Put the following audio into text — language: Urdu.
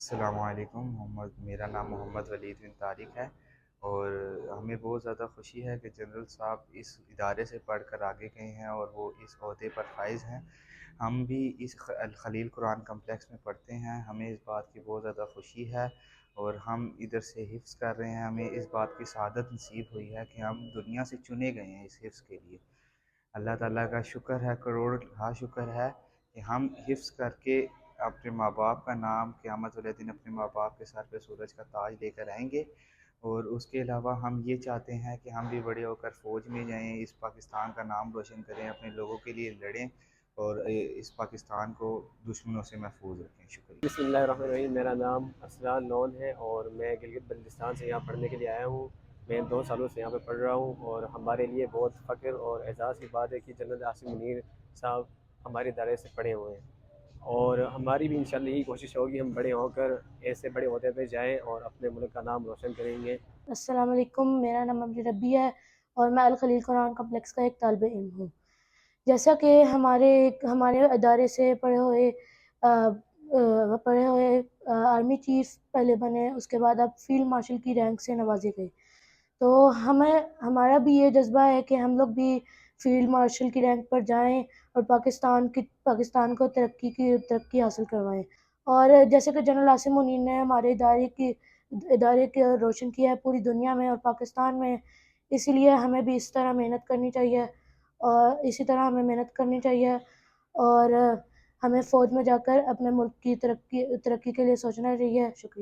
السلام علیکم میرا نام محمد ولید بن طارق ہے، اور ہمیں بہت زیادہ خوشی ہے کہ جنرل صاحب اس ادارے سے پڑھ کر آگے گئے ہیں اور وہ اس عہدے پر فائز ہیں۔ ہم بھی اس الخلیل قرآن کمپلیکس میں پڑھتے ہیں، ہمیں اس بات کی بہت زیادہ خوشی ہے، اور ہم ادھر سے حفظ کر رہے ہیں۔ ہمیں اس بات کی سعادت نصیب ہوئی ہے کہ ہم دنیا سے چنے گئے ہیں اس حفظ کے لیے۔ اللہ تعالیٰ کا شکر ہے، کروڑ لاکھ شکر ہے کہ ہم حفظ کر کے اپنے ماں باپ کا نام قیامت والے دن اپنے ماں باپ کے سر پہ سورج کا تاج لے کر آئیں گے۔ اور اس کے علاوہ ہم یہ چاہتے ہیں کہ ہم بھی بڑے ہو کر فوج میں جائیں، اس پاکستان کا نام روشن کریں، اپنے لوگوں کے لیے لڑیں، اور اس پاکستان کو دشمنوں سے محفوظ رکھیں۔ شکریہ۔ بسم اللہ الرحمن الرحیم۔ میرا نام اسرار لون ہے اور میں گلگت بلتستان سے یہاں پڑھنے کے لیے آیا ہوں۔ میں 2 سالوں سے یہاں پہ پڑھ رہا ہوں، اور ہمارے لیے بہت فخر اور اعزاز کی بات ہے کہ جنرل عاصم منیر صاحب ہمارے ادارے سے پڑھے ہوئے ہیں، اور ہماری بھی انشاءاللہ یہی کوشش ہوگی ہم بڑے ہو کر ایسے بڑے عہدے پہ جائیں اور اپنے ملک کا نام روشن کریں گے۔ السلام علیکم، میرا نام امجد ربی ہے اور میں الخلیل قرآن کمپلیکس کا ایک طالب علم ہوں۔ جیسا کہ ہمارے ادارے سے پڑھے ہوئے آرمی چیف پہلے بنے، اس کے بعد اب فیلڈ مارشل کی رینک سے نوازے گئے، تو ہمارا بھی یہ جذبہ ہے کہ ہم لوگ بھی فیلڈ مارشل کی رینک پر جائیں اور پاکستان کو ترقی حاصل کروائیں۔ اور جیسے کہ جنرل عاصم منیر نے ہمارے ادارے کے روشن کیا ہے پوری دنیا میں اور پاکستان میں، اسی لیے ہمیں بھی اس طرح محنت کرنی چاہیے، اور اسی طرح ہمیں محنت کرنی چاہیے، اور ہمیں فوج میں جا کر اپنے ملک کی ترقی کے لیے سوچنا چاہیے۔ شکریہ۔